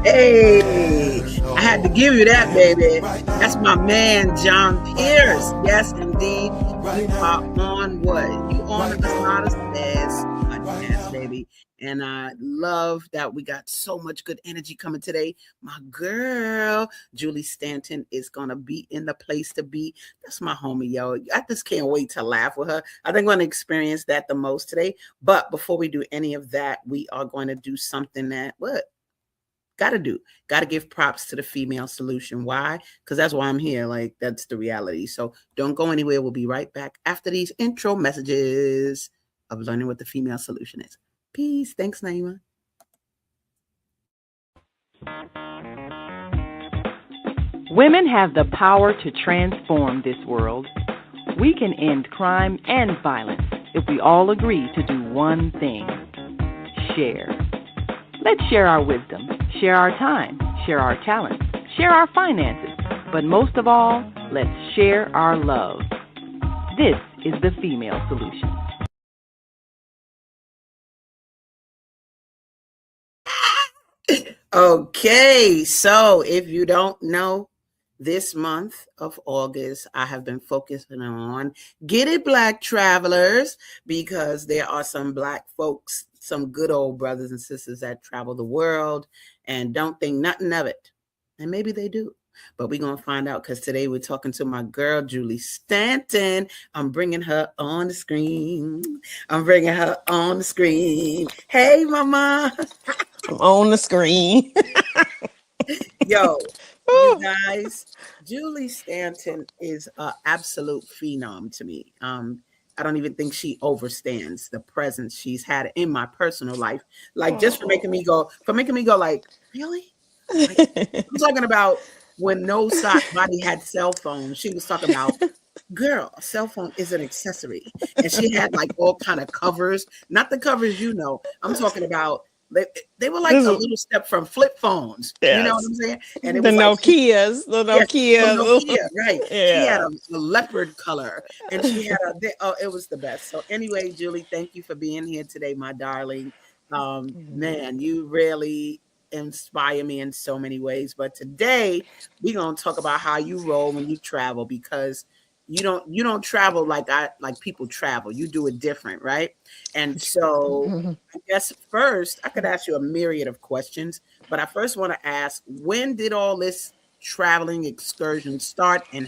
Hey, I had to give you that, baby. That's my man, John Pierce. Yes, indeed. You are on what? You on the ASADAH Says podcast, baby. And I love that we got so much good energy coming today. My girl, Julie Stanton, is going to be in the place to be. That's my homie, yo. I just can't wait to laugh with her. I think I'm going to experience that the most today. But before we do any of that, we are going to do something that, what? Gotta give props to the female solution. Why? Because that's why I'm here. Like, that's the reality. So don't go anywhere. We'll be right back after these intro messages of learning what the female solution is. Peace. Thanks, Naima. Women have the power to transform this world. We can end crime and violence if we all agree to do one thing: share. Let's share our wisdom, share our time, share our talents, share our finances, but most of all, let's share our love. This is the female solution. Okay, so if you don't know, this month of August, I have been focusing on Get It Black Travelers, because there are some Black folks, some good old brothers and sisters that travel the world and don't think nothing of it. And maybe they do. But we're going to find out, because today we're talking to my girl, Julie Stanton. I'm bringing her on the screen. Hey, mama. I'm on the screen. Yo, you guys, Julie Stanton is an absolute phenom to me. I don't even think she overstands the presence she's had in my personal life. Like, just for making me go, like, really? Like, I'm talking about when nobody had cell phones. She was talking about, girl, a cell phone is an accessory. And she had like all kind of covers, not the covers, I'm talking about. They were like a little step from flip phones. Yes. You know what I'm saying? And it the was Nokias, the Nokia, right? Yeah. She had a leopard color, and she had it was the best. So anyway, Julie, thank you for being here today, my darling. Man, you really inspire me in so many ways. But today we're gonna talk about how you roll when you travel, because you don't travel like people travel. You do it different, right? And so I guess first I could ask you a myriad of questions, but I first want to ask, when did all this traveling excursion start, and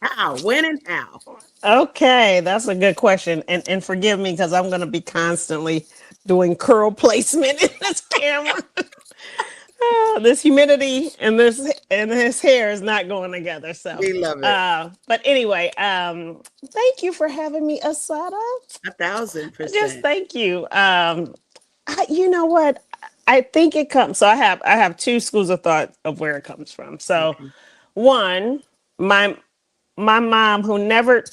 how, when, and how? Okay, that's a good question. And forgive me, because I'm going to be constantly doing curl placement in this camera. This humidity and this hair is not going together. So we love it. But anyway, thank you for having me, ASADAH. 1,000%. Just thank you. You know what? I think it comes. So I have two schools of thought of where it comes from. So one, my mom, who never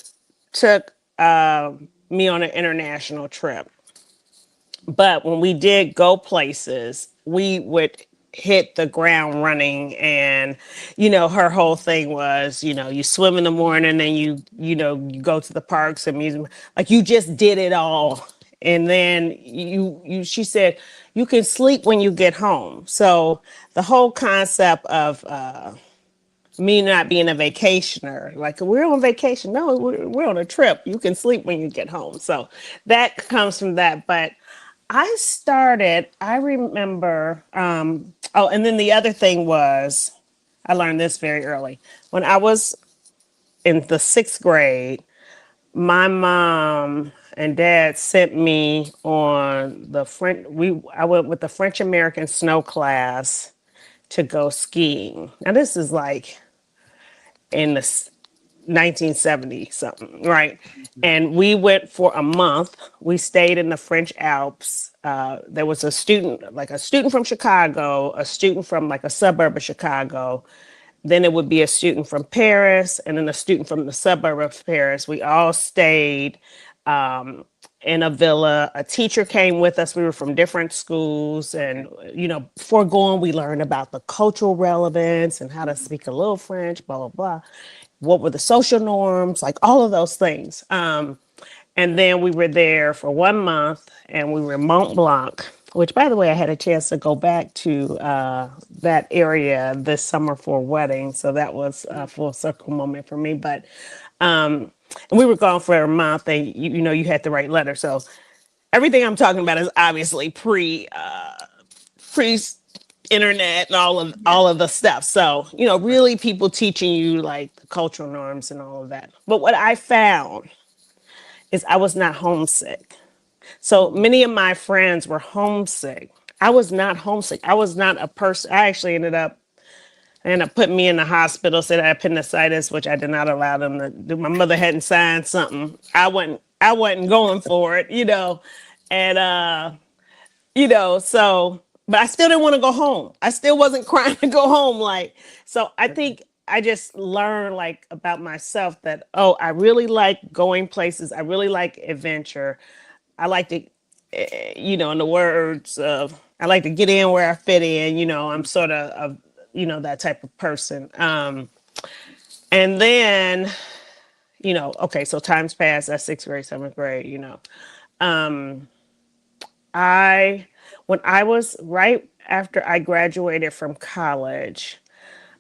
took me on an international trip, but when we did go places, we would hit the ground running. And her whole thing was, you swim in the morning, and you go to the parks and museum, like you just did it all. And then she said you can sleep when you get home. So the whole concept of me not being a vacationer, like, we're on vacation. No, we're on a trip. You can sleep when you get home. So that comes from that. But I remember, and then the other thing was, I learned this very early. When I was in the 6th grade, my mom and dad sent me on I went with the French American snow class to go skiing. Now, this is like in the 1970 something, right? And we went for a month. We stayed in the French Alps. There was a student from Chicago, a student from like a suburb of Chicago. Then it would be a student from Paris, and then a student from the suburb of Paris. We all stayed in a villa. A teacher came with us. We were from different schools. And, before going, we learned about the cultural relevance and how to speak a little French, blah, blah, blah. What were the social norms, like all of those things. And then we were there for 1 month, and we were in Mont Blanc. which, by the way, I had a chance to go back to that area this summer for a wedding. So that was a full circle moment for me. But and we were gone for a month, and you had to write letters. So everything I'm talking about is obviously pre internet and Yeah. all of the stuff. So really people teaching you like the cultural norms and all of that. But what I found is I was not homesick. So Mm. many of my friends were homesick. I was not homesick. I was not a person. I actually ended up putting me in the hospital, said I had appendicitis, which I did not allow them to do. My mother hadn't signed something. I wasn't going for it, And so but I still didn't want to go home. I still wasn't crying to go home. So I think I just learned about myself that, oh, I really like going places. I really like adventure. I like to, in the words of, I like to get in where I fit in. I'm sort of that type of person. And then, okay, so times passed. That's sixth grade, seventh grade. Um, I, when I was right after I graduated from college,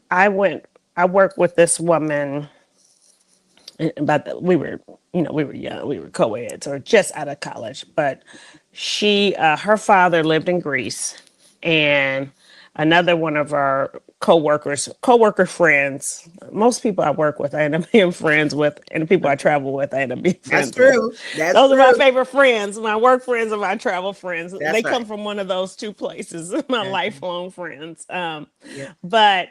I worked with this woman, but we were young, we were co-eds or just out of college, but her father lived in Greece, and another one of our coworker friends, most people I work with I end up being friends with, and the people I travel with I end up being That's friends with. true. That's Those are my true. favorite friends, my work friends and my travel friends. They That's come right. from one of those two places, my Okay. lifelong friends. Yeah. But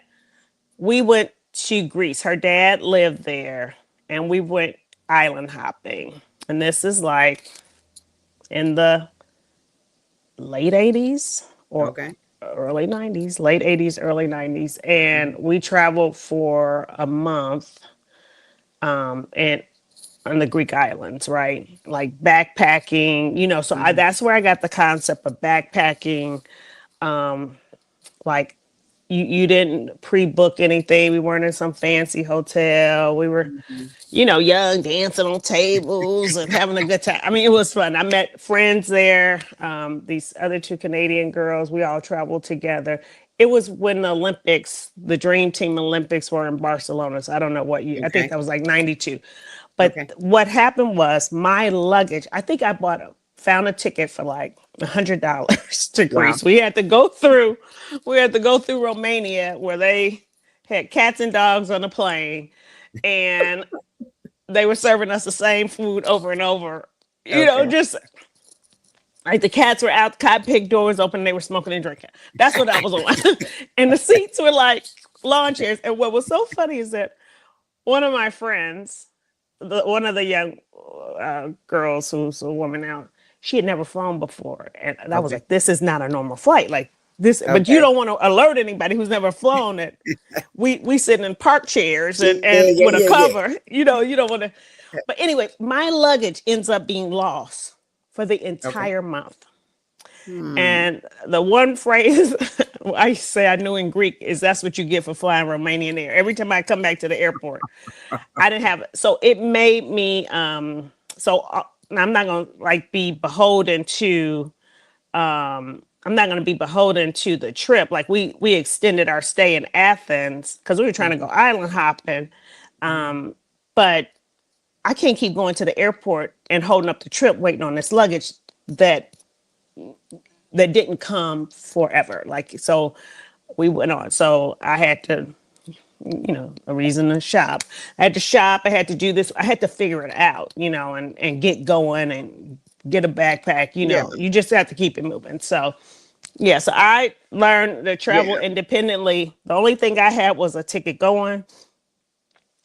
we went to Greece. Her dad lived there, and we went island hopping. And this is like in the late 80s or Okay. early 90s, late 80s, early 90s. And Mhm. we traveled for a month and on the Greek islands, right? Like backpacking, so Mhm. that's where I got the concept of backpacking. Like you didn't pre-book anything. We weren't in some fancy hotel. We were, Mhm. young, dancing on tables and having a good time. I mean, it was fun. I met friends there. These other two Canadian girls, we all traveled together. It was when the Olympics, the Dream Team Olympics were in Barcelona. So I don't know what year. I think Okay. that was like 92. But Okay. what happened was my luggage, I think I found a ticket for like $100 to Wow. Greece. We had to go through Romania where they had cats and dogs on the plane, and they were serving us the same food over and over. Okay. Just like the cats were out, cockpit doors open, and they were smoking and drinking. That's what I was on. And the seats were like lawn chairs. And what was so funny is that one of my friends, one of the young girls who's a woman now, she had never flown before, and I was Okay. like, "This is not a normal flight, like this." But you Okay. don't want to alert anybody who's never flown it. We sitting in park chairs and, Yeah. and Yeah. with a Yeah. Yeah. cover. You don't want to. But anyway, my luggage ends up being lost for the Okay. entire month. Hmm. And the one phrase I say I knew in Greek is that's what you get for flying Romanian Air. Every time I come back to the airport, I didn't have it. So it made me I'm not gonna be beholden to I'm not gonna be beholden to the trip. Like we extended our stay in Athens because we were trying to go Mhm. island hopping. Mhm. But I can't keep going to the airport and holding up the trip waiting on this luggage that didn't come forever. Like so we went on. So I had to a reason to shop. I had to shop. I had to do this. I had to figure it out, and get going and get a backpack. Yeah. You just have to keep it moving. So, yeah. So I learned to travel Yeah. independently. The only thing I had was a ticket going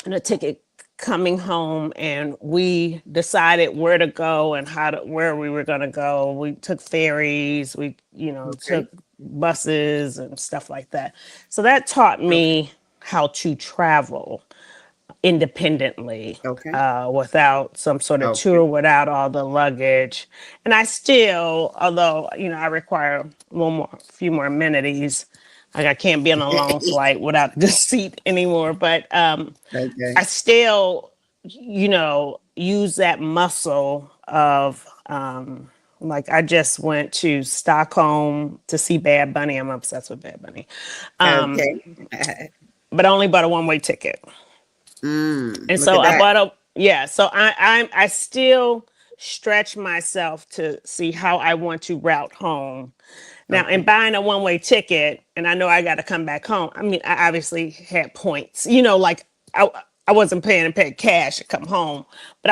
and a ticket coming home, and we decided where to go and where we were going to go. We took ferries. We, Okay. took buses and stuff like that. So that taught Okay. me how to travel independently, Okay. without some sort of Okay. tour, without all the luggage. And I still, although I require a few more amenities. Like I can't be on a long flight without a good seat anymore. But Okay. I still, use that muscle of Like I just went to Stockholm to see Bad Bunny. I'm obsessed with Bad Bunny. Okay. But I only bought a one-way ticket. And Look so at I that. bought a yeah. So I still stretch myself to see how I want to route home. Now, in Okay. buying a one-way ticket, and I know I got to come back home. I mean, I obviously had points. You know, like I wasn't paying cash to come home, but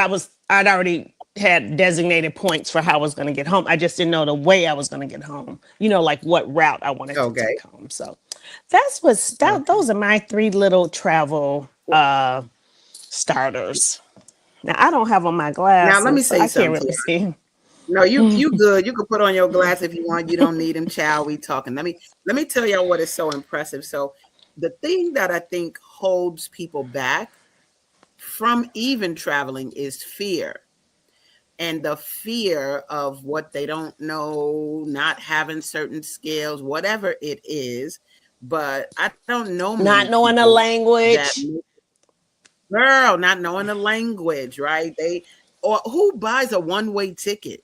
I'd already had designated points for how I was going to get home. I just didn't know the way I was going to get home. You know, like what route I wanted to Okay. take home. So those Okay. are my three little travel starters. Now I don't have on my Now let me glasses, so say I can't something to really you. see. No, you good. You can put on your glass if you want. You don't need them, child. We talking. Let me tell y'all what is so impressive. So the thing that I think holds people back from even traveling is fear. And the fear of what they don't know, not having certain skills, whatever it is. But I don't know many Not knowing the people that, language. girl, not knowing the language, right? Or who buys a one-way ticket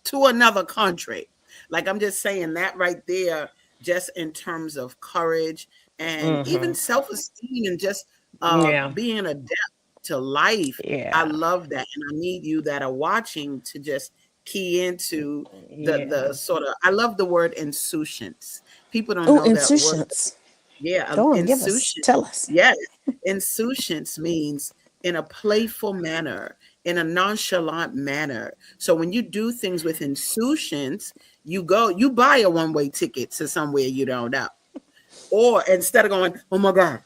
to another country? Like, I'm just saying that right there, just in terms of courage and even self-esteem and just Yeah. being adept to life. I Yeah. love that. And I need you that are watching to just key into the Yeah. sort of, I love the word insouciance. People don't Oh, know that word. insouciance. Yeah, Go on, give us. insouciance. Tell us. Yes, insouciance means in a playful manner, in a nonchalant manner. So when you do things with insouciance, you buy a one-way ticket to somewhere you don't know. Or instead of going, oh my God,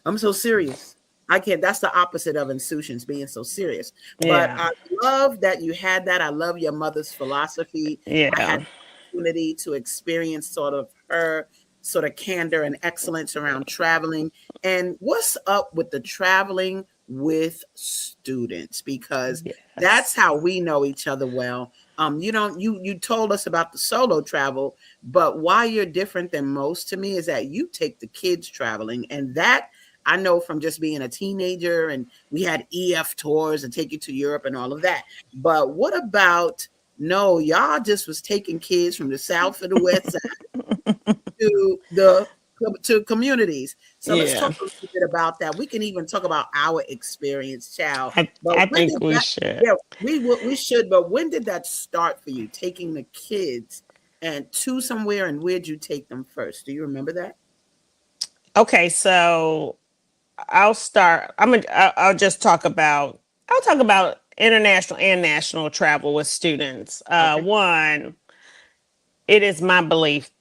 I'm so serious. I can't. That's the opposite of insouciance, being so serious. But Yeah. I love that you had that. I love your mother's philosophy. I had Yeah. the opportunity to experience sort of her sort of candor and excellence around traveling. And what's up with the traveling with students? Because that's Yes. how we know each other well. You don't you told us about the solo travel, but why you're different than most to me is that you take the kids traveling, and that I know from just being a teenager, and we had EF tours and take you to Europe and all of that. But what about, no, y'all just was taking kids from the south or the west side to the to communities. So let's Yeah. talk a little bit about that. We can even talk about our experience, child. I But when think did we that? should. Yeah, we should. But when did that start for you? Taking the kids and to somewhere, and where'd you take them first? Do you remember that? Okay, so I'll start. I'll just talk about. I'll talk about international and national travel with students. Okay, One, it is my belief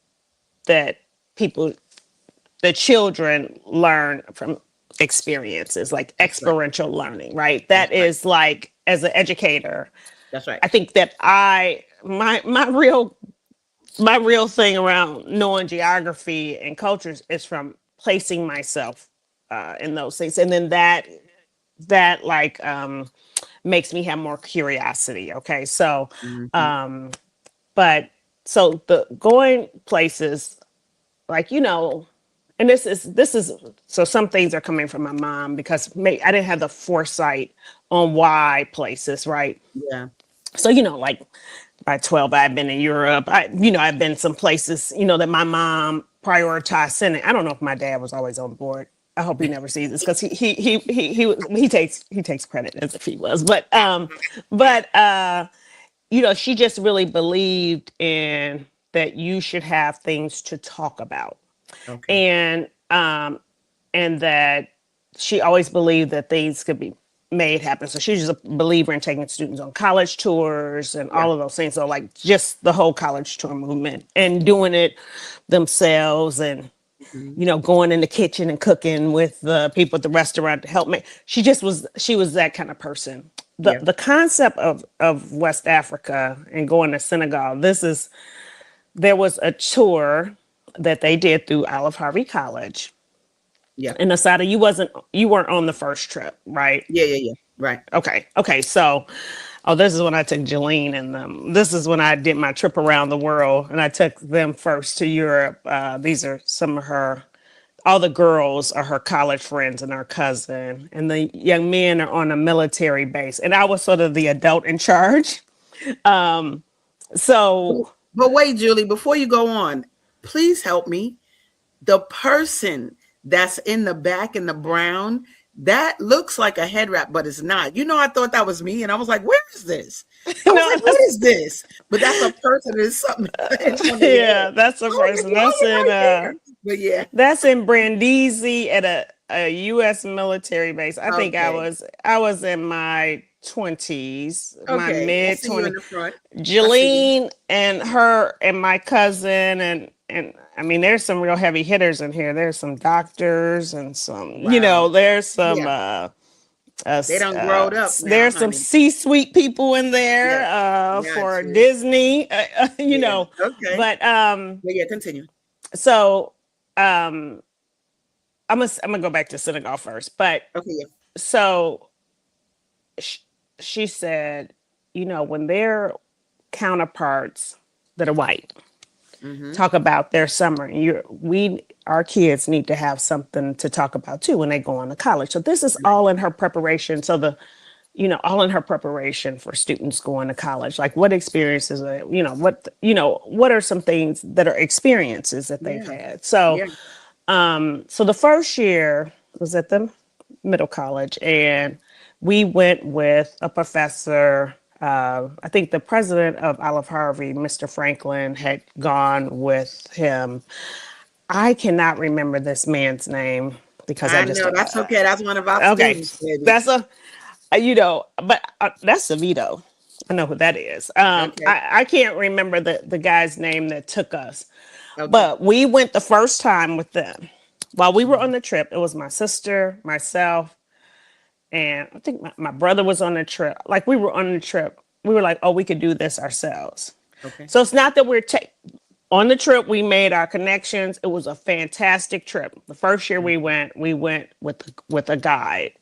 that people the children learn from experiences, like that's right. experiential learning, right? That's That right. is like, as an educator, That's right. I think that my real thing around knowing geography and cultures is from placing myself in those things, and then that like makes me have more curiosity. Okay, so Hmm. but so the going places, like, and this is so some things are coming from my mom, because I didn't have the foresight on why places, right? Yeah. So, like by 12 I've been in Europe. I've been some places, that my mom prioritized sending. I don't know if my dad was always on board. I hope he never sees this, because he takes credit as if he was. But she just really believed in that you should have things to talk about. Okay. And that she always believed that things could be made happen. So she's just a believer in taking students on college tours and Yeah. all of those things. So, like, just the whole college tour movement and doing it themselves, and Hmm. going in the kitchen and cooking with the people at the restaurant to help me. She was that kind of person. The Yeah. the concept of West Africa and going to Senegal, there was a tour that they did through Olive Harvey College. Yeah. And Asada, you weren't on the first trip, right? Yeah. Yeah. Yeah. Right. Okay. So, this is when I took Jolene and them. This is when I did my trip around the world, and I took them first to Europe. These are some of her. All the girls are her college friends and her cousin, and the young men are on a military base. And I was sort of the adult in charge. So But wait, Julie, before you go on, please help me. The person that's in the back in the brown, that looks like a head wrap, but it's not. I thought that was me, and I was like, "Where is this?" I was no, like, "What is this?" But that's a person. There's something on their head. yeah, that's a I was like, person. "Why are you right there?" But yeah, That's in Brindisi at a U.S. military base. I think okay, I was in my 20s, my okay. I mid see you in 20s. the front. I see you. Jolene and her and my cousin and I mean, there's some real heavy hitters in here. There's some doctors and some, Wow. there's some Yeah, they done growed up now, there's some honey. C-suite people in there Yes, got for you. Disney, Yeah. Okay. but But yeah, continue. so um I'm gonna go back to Senegal first, but Okay. Yeah. so sh- she said, when their counterparts that are white Mm-hmm. talk about their summer, our kids need to have something to talk about too when they go on to college. So this is Right. all in her preparation. All in her preparation for students going to college. Like what experiences, what are some things that are experiences that they've Yeah. had. So Yeah. so the first year was at the middle college, and we went with a professor. I think the president of Olive Harvey, Mr. Franklin, had gone with him. I cannot remember this man's name because I I just know that's okay. That's one of our okay. students, baby. That's but that's Savito. I know who that is. Okay. I can't remember the guy's name that took us, Okay. but we went the first time with them. While we were on Mhm. the trip, it was my sister, myself, and I think my brother was on the trip. Like we were on the trip. We were like, oh, we could do this ourselves. Okay. So it's not that on the trip, we made our connections. It was a fantastic trip. The first year we went with a guide. Mhm.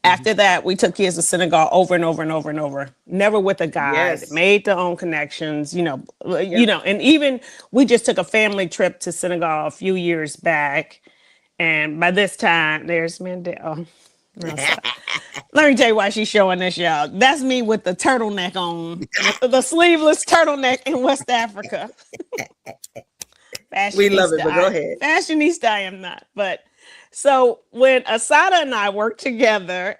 After that, we took kids to Senegal over and over and over and over. Never with a guide. Yes. Made their own connections. Yeah. And even we just took a family trip to Senegal a few years back, and by this time, there's Mandel. Oh, no, stop. Let me tell you why she's showing this, y'all. That's me with the turtleneck on, the sleeveless turtleneck in West Africa. We love Fashionista. it, but go ahead. Fashionista, I am not. But so when Asada and I worked together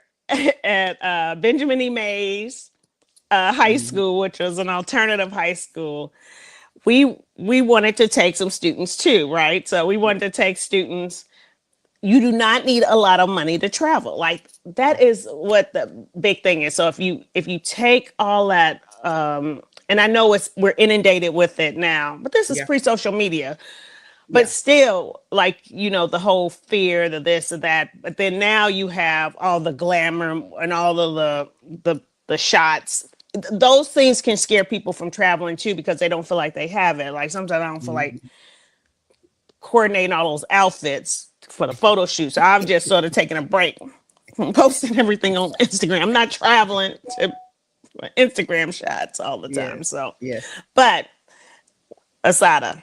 at Benjamin E. Mays High Mhm. School, which was an alternative high school, we wanted to take some students too, right? So we wanted to take students. You do not need a lot of money to travel. Like that is what the big thing is. So if you take all that and I know we're inundated with it now, but this is Yeah. pre-social media. But Yeah. still, like, the whole fear, the this or that. But then now you have all the glamour and all of the shots. Those things can scare people from traveling too because they don't feel like they have it. Like sometimes I don't feel like Mhm. coordinating all those outfits for the photo shoot. So I've just sort of taken a break from posting everything on Instagram. I'm not traveling to Instagram shots all the time. Yes. So, Yes. but Asada,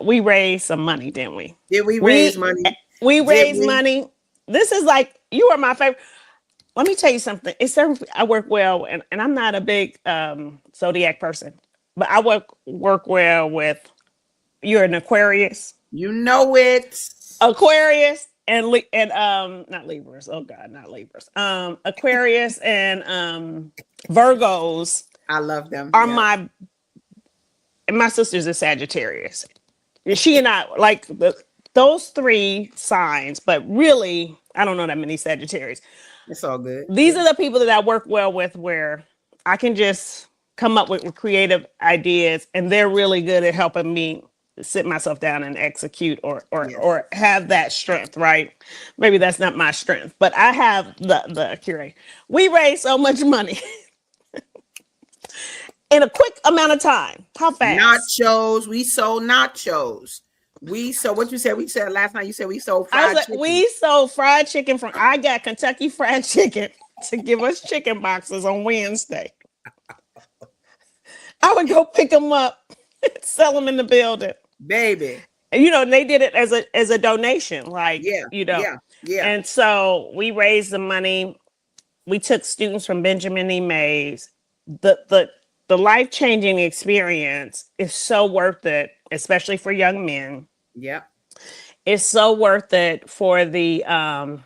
we raised some money, didn't we? Did we raise We money? we Did raised we? money. This is like you are my favorite. Let me tell you something. I work well, and I'm not a big zodiac person, but I work well with. You're an Aquarius, You know it. and not Libras. Oh God, not Libras. Aquarius and Virgos I love them. are Yeah. my sister's a Sagittarius. She and I like those three signs, but really, I don't know that many Sagittarius. It's all good. These Yeah. are the people that I work well with, where I can just come up with creative ideas, and they're really good at helping me sit myself down and execute Yes. or have that strength. Right? Maybe that's not my strength, but I have the curate. We raise so much money in a quick amount of time. How fast? Nachos. We sold nachos. We sold what you said. We said last night. You said we sold I was fried like, chicken. we sold fried chicken from. I got Kentucky Fried Chicken to give us chicken boxes on Wednesday. I would go pick them up, sell them in the building. Baby. And, and they did it as a donation, like Yeah. Yeah. Yeah. And so we raised the money. We took students from Benjamin E. Mays. The the life-changing experience is so worth it, especially for young men. Yep. It's so worth it for the and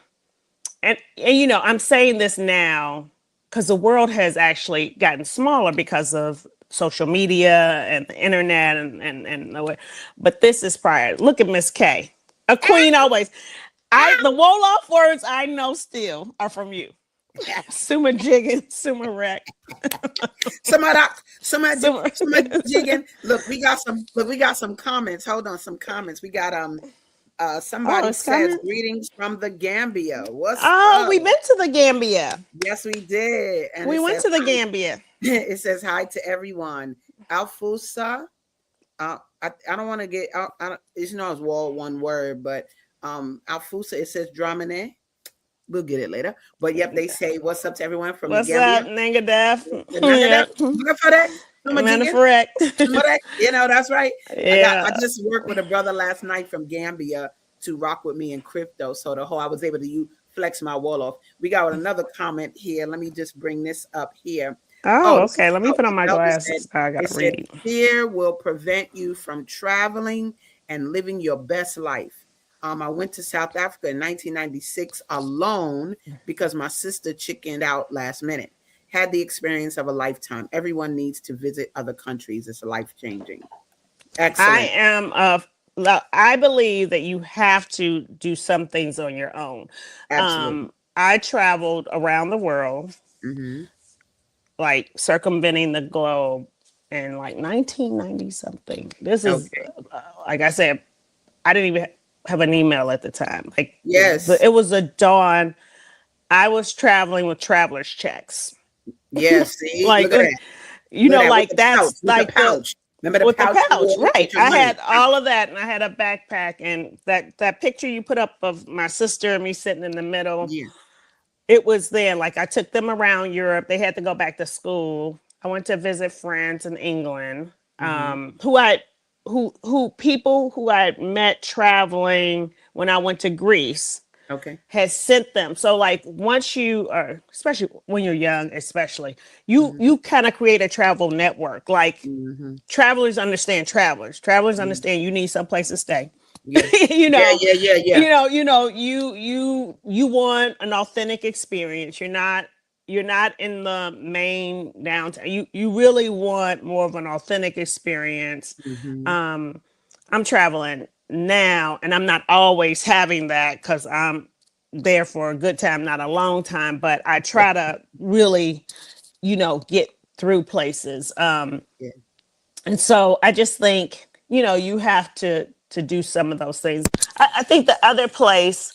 you know, I'm saying this now because the world has actually gotten smaller because of social media and the internet and the way. But this is prior. Look at Miss K, a queen always. The Wolof words I know still are from you. Summa jigging, summa wreck. Somebody jigging. Look, we got some comments. Hold on, some comments. We got somebody says coming. greetings from the Gambia. What's Oh, up? we've been to the Gambia. Yes, we did. And We went to the hi. Gambia. It says hi to everyone. Alfusa. I don't want to get I don't, it's all one word, but Alfusa, it says Dramane. We'll get it later. But yep, they say what's up to everyone from What's the Gambia. up, Nangadef? You know, that's right. Yeah. I just worked with a brother last night from Gambia to rock with me in crypto. So I was able to flex my wall off. We got another comment here. Let me just bring this up here. Oh, okay. Let me put on my glasses. I gotta read. Fear will prevent you from traveling and living your best life. I went to South Africa in 1996 alone because my sister chickened out last minute. Had the experience of a lifetime. Everyone needs to visit other countries. It's life-changing. Excellent. I believe that you have to do some things on your own. Absolutely. I traveled around the world, like circumventing the globe in like 1990 something. This is, like I said, I didn't even have an email at the time. Like, yes, it was a dawn. I was traveling with traveler's checks. Yes, see, like, look at that. You know, like that's like the pouch. Remember with the pouch, right? I had all of that, and I had a backpack, and that picture you put up of my sister and me sitting in the middle. Yeah. It was there. Like I took them around Europe. They had to go back to school. I went to visit friends in England, people who I had met traveling when I went to Greece. Okay. Has sent them. So like once you are, especially when you're young, especially you kind of create a travel network. Like travelers understand travelers. Travelers understand you need someplace to stay. Yeah. You know, yeah. You want an authentic experience. You're not in the main downtown. You really want more of an authentic experience. I'm traveling now, and I'm not always having that because I'm there for a good time, not a long time, but I try to really, get through places. And so I just think, you have to do some of those things. I think the other place,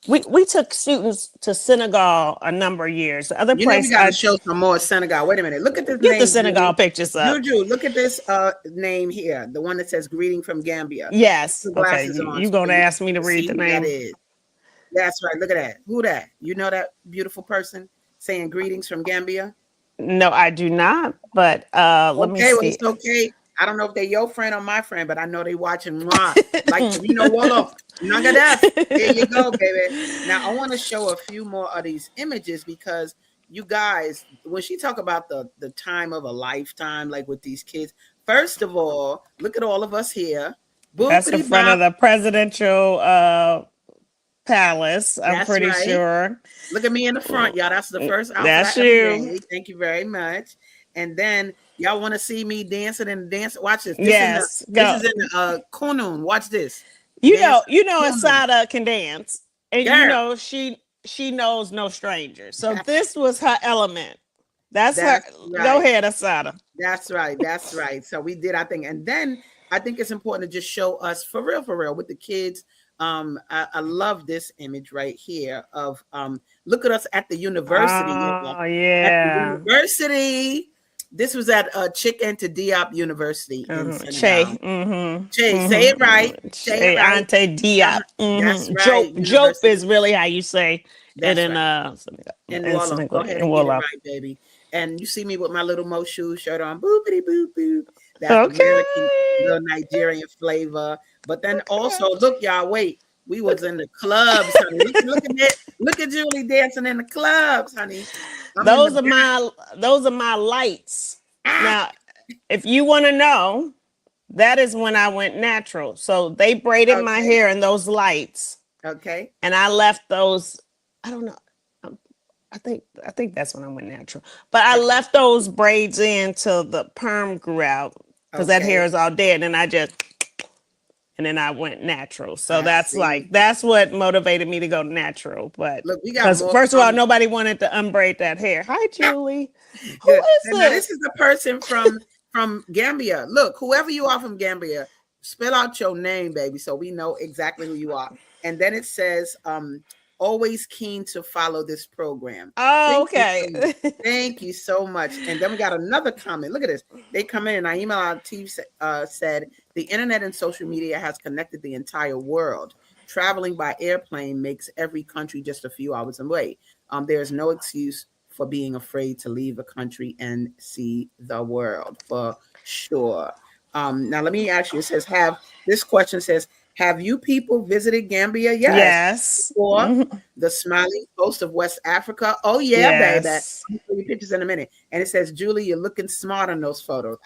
we took students to Senegal a number of years. The other place, we got to show some more Senegal. Wait a minute. Look at this. Get the Senegal pictures up. Juju, look at this name here. The one that says "Greeting from Gambia." Yes. Okay. You're going to ask me to read the name. That is. That's right. Look at that. Who that? You know that beautiful person saying "Greetings from Gambia"? No, I do not. But let me see. Well, it's okay. I don't know if they're your friend or my friend, but I know they watching. Like Wolof. Nangadef. There you go, baby. Now I want to show a few more of these images because you guys, when she talk about the time of a lifetime, like with these kids, first of all, look at all of us here. That's in front of the presidential palace. I'm pretty sure. Look at me in the front, y'all. That's the first outfit. That's you. Thank you very much. And then y'all want to see me dancing and dance? Watch this. This yes. is in the Kunun. Watch this. You know, Asadah can dance, and she knows no stranger. So this was her element. That's her. Right. Go ahead, Asadah. That's right. So we did, I think, and then I think it's important to just show us for real with the kids. I love this image right here of look at us at the university. Oh yeah, at the university. This was at Chicken to Diop University in Senegal. Che, say it right. Che Ante Diop. That's right. Jope is really how you say it in Senegal. Go ahead and get it right, baby. And you see me with my little Moshu shirt on. Boopity boop boop. That's American, little Nigerian flavor. But then also, look, y'all, wait. We was in the clubs, honey. Look at Julie dancing in the clubs, honey. Those are my lights. Now, if you want to know, that is when I went natural. So they braided my Okay. hair in those lights, Okay. and I left those. I don't know. um, I think that's when I went natural. But I Okay. left those braids in till the perm grew out because that hair Okay. is all dead, and then I went natural. So I see. that's what motivated me to go natural. But Look, we got because more first of all, comments. nobody wanted to unbraid that hair. Hi, Julie. Who Good. is Now this this? is the person from Gambia. Look, whoever you are from Gambia, spell out your name, baby, so we know exactly who you are. And then it says, always keen to follow this program. Oh, Thank you so okay. much. Thank you so much. And then we got another comment. Look at this. They come in and Naima Latif said, the internet and social media has connected the entire world. Traveling by airplane makes every country just a few hours away. There's no excuse for being afraid to leave a country and see the world for sure. Now let me ask you. It says, "Have this question says, have you people visited Gambia?" Yes. Yes. Or Mhm. the smiling coast of West Africa? Oh yeah, baby. I'm Yes. gonna show you pictures in a minute. And it says, "Julie, you're looking smart on those photos."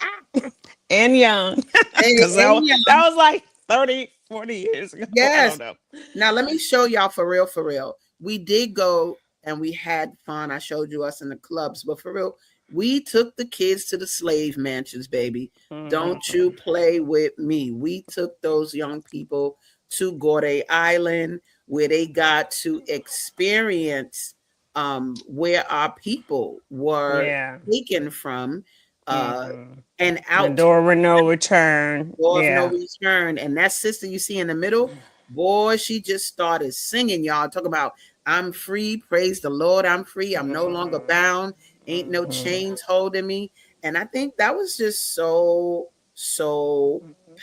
And young. Because And yeah, that was like 30, 40 years ago. I yes. don't know. Now let me show y'all for real, for real. We did go and we had fun. I showed you us in the clubs, but for real, we took the kids to the slave mansions, baby. Don't you Mhm. play with me. We took those young people to Goree Island where they got to experience where our people were Yeah. taken from uh Hmm. and The out door with no return. door of no Yeah. return. And that sister you see in the middle, boy, she just started singing, y'all. Talk about, I'm free. Praise the Lord. I'm free. I'm no longer Hmm. bound. Ain't no Hmm. chains holding me. And I think that was just so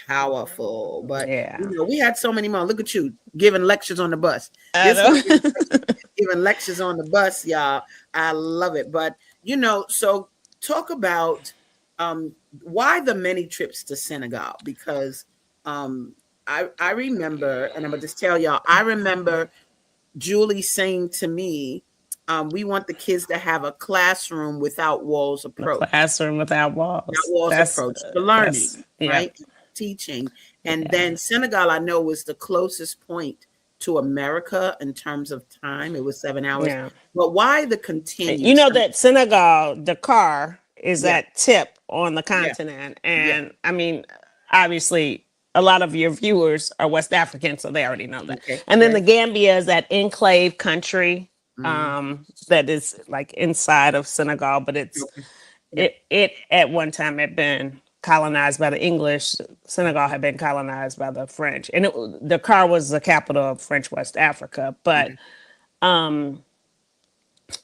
powerful. But, Yeah. we had so many more. Look at you giving lectures on the bus. I This one know. giving lectures on the bus, y'all. I love it. But, so talk about um, why the many trips to Senegal? Because um, I remember, and I'm gonna just tell y'all, I remember Julie saying to me, "We want the kids to have a classroom without walls The approach, classroom without without walls. walls approach to learning, Yeah. right? Teaching." And Yeah. then Senegal, I know, was the closest point to America in terms of time. It was 7 hours. Yeah. But why the You continued? know that Senegal, Dakar, is Yeah, that tip on the yeah, continent. yeah. And I mean, obviously, a lot of your viewers are West African, so they already know that. Okay, And then the right. Gambia is that enclave country Mm-hmm. that is like inside of Senegal, but Okay. Yeah. it at one time had been colonized by the English. Senegal had been colonized by the French, and Dakar was the capital of French West Africa. Okay.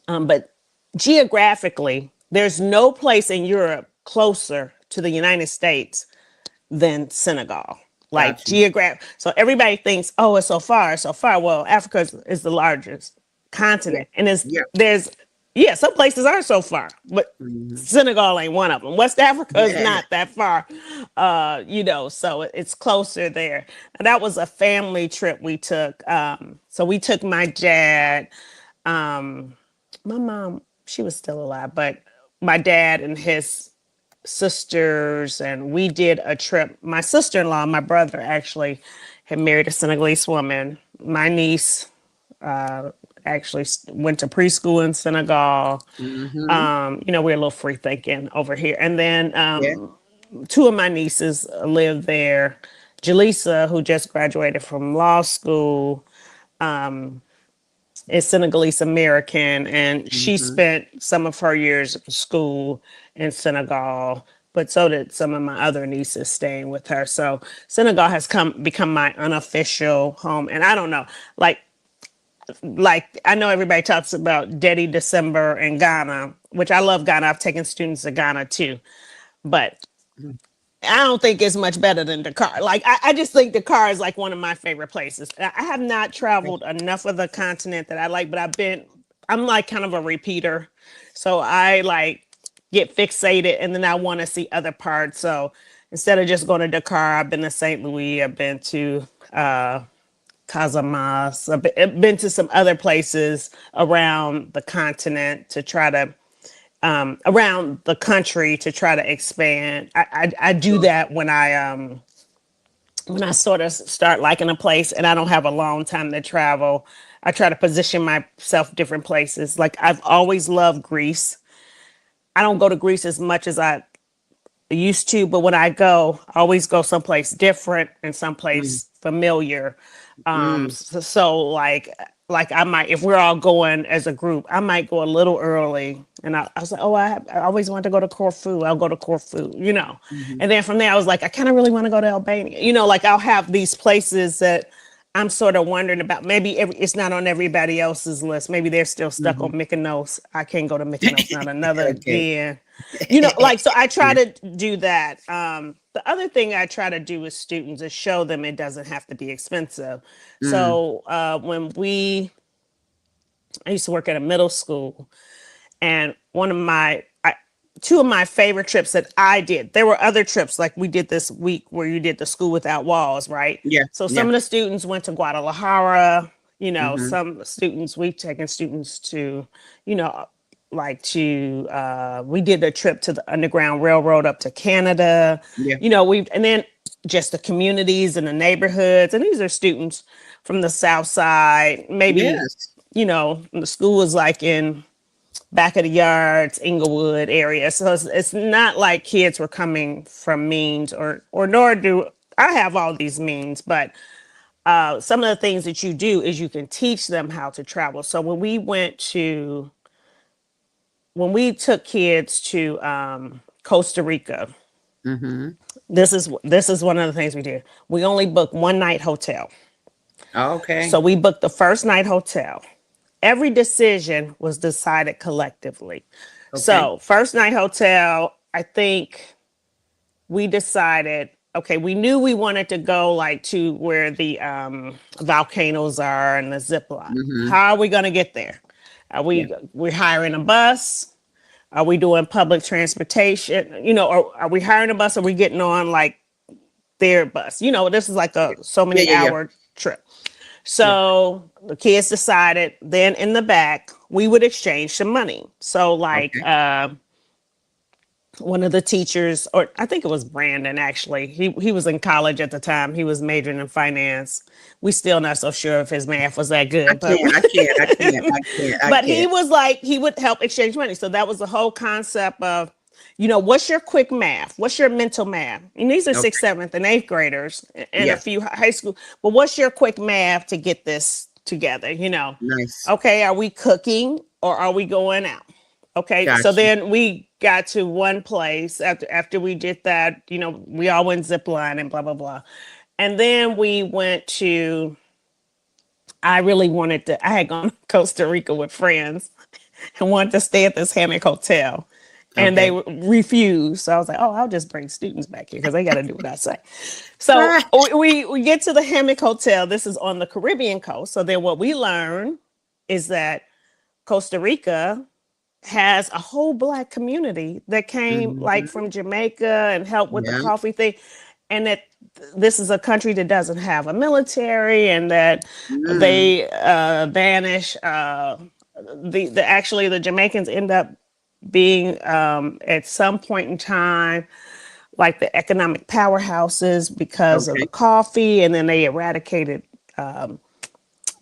But geographically, there's no place in Europe closer to the United States than Senegal. Like Got you. so everybody thinks, oh, it's so far, it's so far. Well, Africa is the largest Yeah. continent, and Yeah. there's yeah, some places are so far, but Mhm. Senegal ain't one of them. West Africa is Yeah. not that far, so it's closer there. And that was a family trip we took. So we took my dad, um, my mom, she was still alive, but my dad and his sisters, and we did a trip. My sister-in-law, my brother actually had married a Senegalese woman. My niece actually went to preschool in Senegal. Mhm. We're a little free thinking over here. And then Yeah. two of my nieces live there. Jaleesa, who just graduated from law school, is Senegalese American, and she Mhm. spent some of her years of school in Senegal. But so did some of my other nieces staying with her. So Senegal has become my unofficial home. And I don't know, like I know everybody talks about Dedi December in Ghana, which I love Ghana. I've taken students to Ghana too, but Mhm. I don't think it's much better than Dakar. Like I just think Dakar is like one of my favorite places. I have not traveled enough of the continent that I like, but I'm like kind of a repeater. So I like get fixated and then I want to see other parts. So instead of just going to Dakar, I've been to St. Louis, I've been to Casamas, I've been to some other places around the continent to try to around the country to try to expand. I do Sure. that when I sort of start liking a place and I don't have a long time to travel. I try to position myself different places. Like I've always loved Greece. I don't go to Greece as much as I used to, but when I go, I always go someplace different and Mm, someplace familiar. mm, So like I might, if we're all going as a group, I might go a little early. And I was like, oh, I always wanted to go to Corfu. I'll go to Corfu, you know. mhm, And then from there, I was like, I kind of really want to go to Albania. You know, like I'll have these places that I'm sort of wondering about. Maybe it's not on everybody else's list. Maybe they're still stuck on mhm. Mykonos. I can't go to Mykonos, not another Okay. again. You know, like, so I try Yeah. to do that. The other thing I try to do with students is show them it doesn't have to be expensive. Mm, So I used to work at a middle school, and two of my favorite trips that I did, there were other trips like we did this week where you did the school without walls, right? yeah, So some yeah. of the students went to Guadalajara, you know, Mhm, some students, we've taken students to, you know, like to, we did a trip to the Underground Railroad up to Canada, yeah. you know, and then just the communities and the neighborhoods. And these are students from the South Side, maybe, Yes. you know, the school was like in back of the yards, Inglewood area. So it's not like kids were coming from means or nor do I have all these means, but some of the things that you do is you can teach them how to travel. So when we took kids to Costa Rica, Mhm. this is one of the things we did. We only booked one night hotel. Okay. So we booked the first night hotel. Every decision was decided collectively. Okay. So, first night hotel, I think we decided, okay, we knew we wanted to go like to where the volcanoes are and the zip line. Mhm. How are we going to get there? Are Yeah. we hiring a bus? Are we doing public transportation? You know, or are we hiring a bus? Or are we getting on like their bus? You know, this is like a so Yeah, many yeah, yeah. hour trip. Yeah. So the kids decided then in the back, we would exchange some money. So like Okay. one of the teachers, or I think it was Brandon actually, he was in college at the time. He was majoring in finance. We still not so sure if his math was that I good, but can't, I can't, I can't, I can't, I but he can't. was like, he would help exchange money. So that was the whole concept of, you know, what's your quick math? What's your mental math? And these are sixth, Okay. seventh, and eighth graders and a Yeah. few high school. But what's your quick math to get this together? You know, Nice. okay, are we cooking or are we going out? Okay, so Gotcha. then we got to one place after we did that. You know, we all went zip line and blah blah blah, and then we went to. I really wanted to. I had gone to Costa Rica with friends and wanted to stay at this hammock hotel. And they Okay. refused. So I was like, oh, I'll just bring students back here because they got to do what I say. So Ah, we get to the hammock hotel. This is on the Caribbean coast. So then what we learn is that Costa Rica has a whole black community that came like mhm. from Jamaica and helped with the Yeah. coffee thing. And that this is a country that doesn't have a military and that Mm. they banish the actually the Jamaicans end up being at some point in time like the economic powerhouses because of the Okay. coffee, and then they eradicated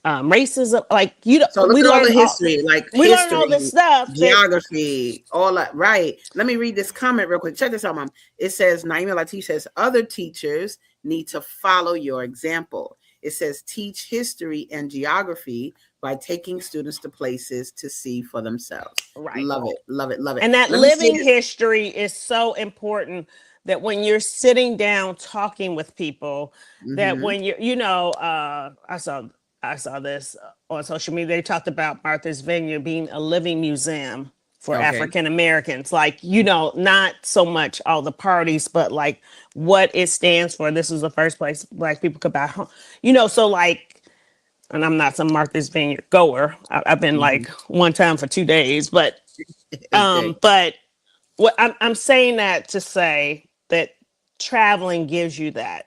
racism. Like you, So look at all the history, like we learned all this history, stuff that geography, all that. Right. Let me read this comment real quick. Check this out, Mom. It says, Naima Latif says, other teachers need to follow your example. It says, teach history and geography by taking students to places to see for themselves. right. Love it. Love it. Love it. And that Let me say living this. history is so important that when you're sitting down talking with people, that Mm-hmm. when I saw this on social media. They talked about Martha's Vineyard being a living museum for Okay. African Americans. Like, you know, not so much all the parties, but like what it stands for. This is the first place Black people could buy home. You know, so like, and I'm not some Martha's Vineyard goer. I've been Mm-hmm. like one time for 2 days, but Okay. but what I'm saying that to say that traveling gives you that.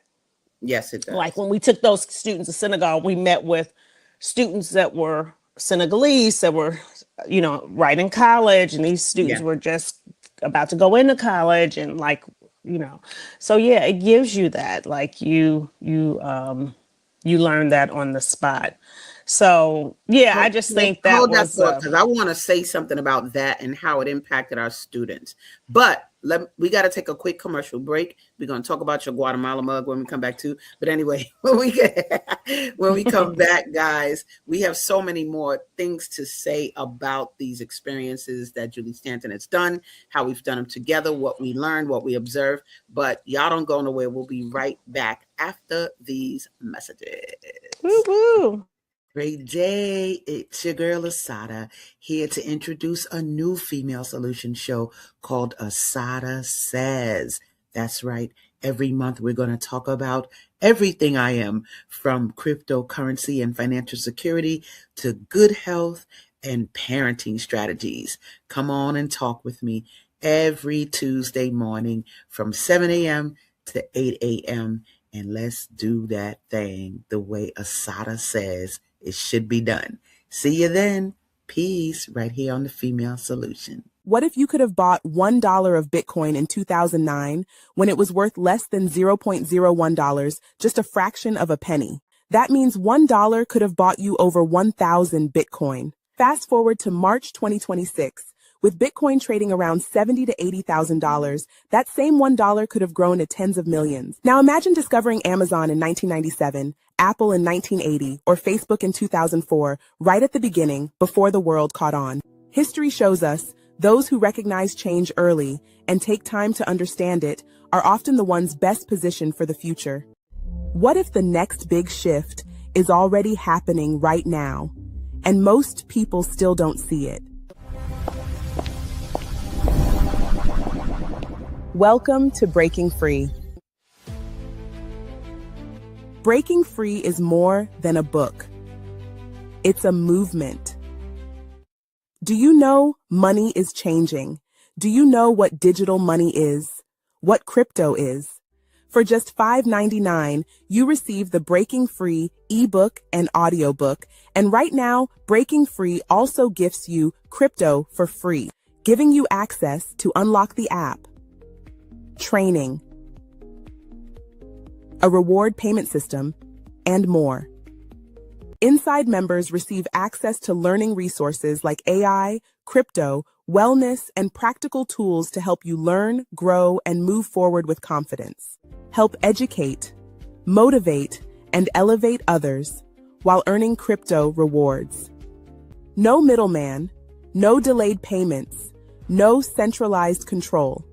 Yes, it Like does. when we took those students to Senegal, we met with students that were Senegalese, that were right in college, and these students Yeah. were just about to go into college, and like, so yeah, it gives you that, like, you learn that on the spot. So yeah, I just think that Hold that was thought, because I want to say something about that and how it impacted our students. But we got to take a quick commercial break. We're going to talk about your Guatemala mug when we come back too. But anyway, when we come back, guys, we have so many more things to say about these experiences that Julie Stanton has done, how we've done them together, what we learned, what we observed. But y'all don't go nowhere. We'll be right back after these messages. woo woo. Great day. It's your girl ASADAH here to introduce a new female solution show called ASADAH Says. That's right. Every month we're going to talk about everything I am, from cryptocurrency and financial security to good health and parenting strategies. Come on and talk with me every Tuesday morning from 7 a.m. to 8 a.m. And let's do that thing the way ASADAH says it should be done. See you then. Peace, right here on the Female Solution. What if you could have bought $1 of Bitcoin in 2009 when it was worth less than $0.01, just a fraction of a penny? That means $1 could have bought you over 1,000 Bitcoin. Fast forward to March 2026. With Bitcoin trading around $70,000 to $80,000, that same $1 could have grown to tens of millions. Now imagine discovering Amazon in 1997, Apple in 1980, or Facebook in 2004, right at the beginning, before the world caught on. History shows us those who recognize change early and take time to understand it are often the ones best positioned for the future. What if the next big shift is already happening right now, and most people still don't see it? Welcome to Breaking Free. Breaking Free is more than a book. It's a movement. Do you know money is changing? Do you know what digital money is? What crypto is? For just $5.99, you receive the Breaking Free ebook and audiobook. And right now, Breaking Free also gifts you crypto for free, giving you access to unlock the app, training, a reward payment system, and more. Inside members receive access to learning resources like AI, crypto, wellness, and practical tools to help you learn, grow, and move forward with confidence. Help educate, motivate, and elevate others while earning crypto rewards. No middleman, no delayed payments, no centralized control.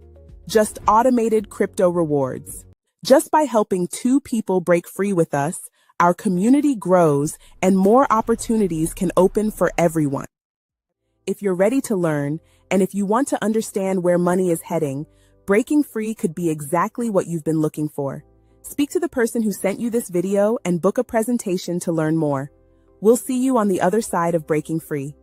Just automated crypto rewards. Just by helping 2 people break free with us, our community grows and more opportunities can open for everyone. If you're ready to learn, and if you want to understand where money is heading, Breaking Free could be exactly what you've been looking for. Speak to the person who sent you this video and book a presentation to learn more. We'll see you on the other side of Breaking Free.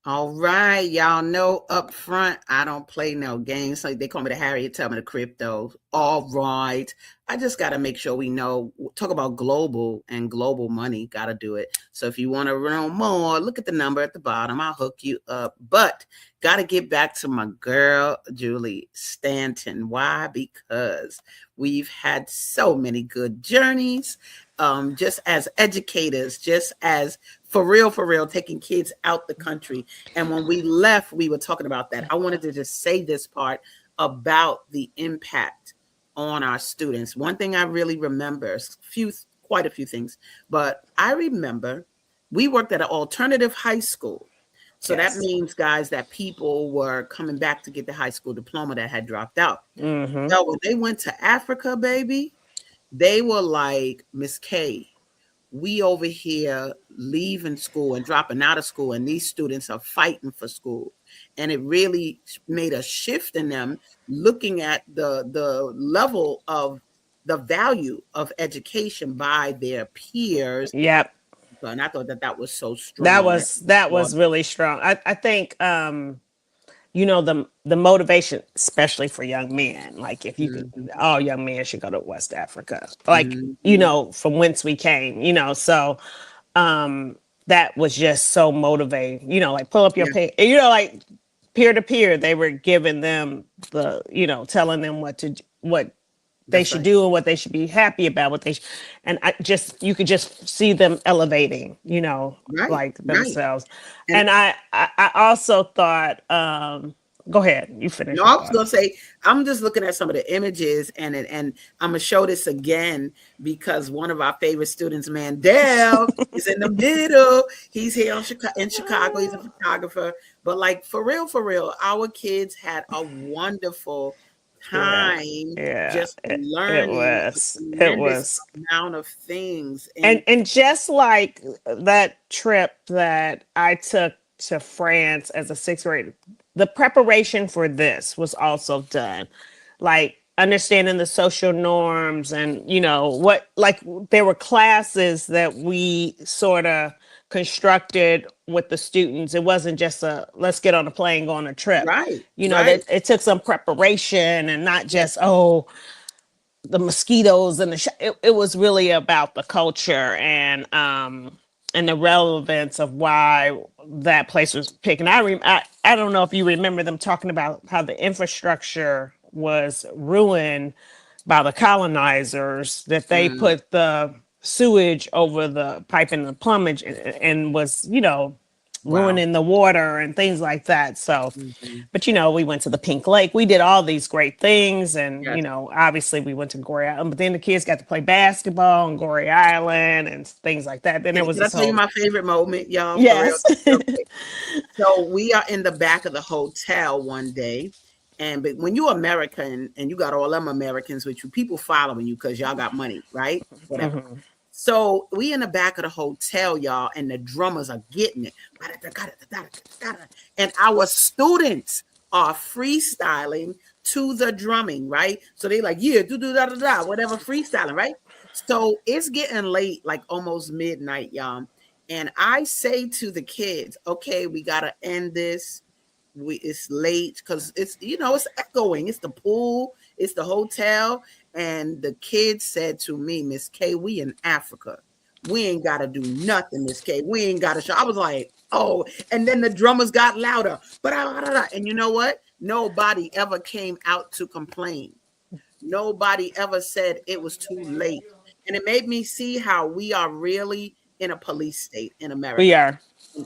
All right, y'all know up front, I don't play no games. Like they call me the Harriet Tubman of crypto. All right. I just got to make sure we know, talk about global and global money. Got to do it. So if you want to know more, look at the number at the bottom. I'll hook you up. But got to get back to my girl, Julie Stanton. Why? Because we've had so many good journeys, just as educators, just as for real, taking kids out the country. And when we left, we were talking about that. I wanted to just say this part about the impact on our students. One thing I really remember, quite a few things, but I remember we worked at an alternative high school. So Yes. that means, guys, that people were coming back to get the high school diploma that had dropped out. Mm-hmm. So when they went to Africa, baby, they were like, Miss K, we over here leaving school and dropping out of school, and these students are fighting for school. And it really made a shift in them looking at the level of the value of education by their peers. Yep. And I thought that was so strong. That was really strong. I think the motivation, especially for young men, like if you could, all young men should go to West Africa, like from whence we came, so that was just so motivating. Like pull up your Yeah. pay. Like peer to peer, they were giving them telling them what they That's should right. do and what they should be happy about, and you could just see them elevating, Right. like Right. themselves. And And I also thought, go ahead, you finish no, your I was thought. gonna say I'm just looking at some of the images, and I'm gonna show this again because one of our favorite students, Mandel, is in the middle. He's here in Chicago. He's a photographer, but like for real, our kids had a wonderful Yeah, time yeah, just it learning a was, it tremendous was. amount of things. And And just like that trip that I took to France as a sixth grader, the preparation for this was also done. Like understanding the social norms and what, like there were classes that we sort of constructed with the students. It wasn't just a let's get on a plane, go on a trip. right, right, That it took some preparation and not yeah, just the mosquitoes and it was really about the culture and the relevance of why that place was picked. And I don't know if you remember them talking about how the infrastructure was ruined by the colonizers, that they mm, put the sewage over the pipe and the plumbage and was wow, ruining the water and things like that. So, mhm, but we went to the Pink Lake. We did all these great things, and yes. obviously we went to Goree Island. But then the kids got to play basketball on Goree Island and things like that. Then there was Can I this tell you whole my favorite moment, y'all? For real, yes, real quick. So we are in the back of the hotel one day, but when you're American and you got all them Americans with you, people following you because y'all got money, right? Whatever. Mhm. So we in the back of the hotel, y'all, and the drummers are getting it, and our students are freestyling to the drumming, right? So they like, yeah, do da da da, whatever, freestyling, right? So it's getting late, like almost midnight, y'all. And I say to the kids, okay, we gotta end this. It's late because it's echoing. It's the pool, it's the hotel. And the kids said to me, Miss K, we in Africa. We ain't gotta do nothing, Miss K. We ain't gotta show. I was like, oh, and then the drummers got louder. And you know what? Nobody ever came out to complain. Nobody ever said it was too late. And it made me see how we are really in a police state in we America, are.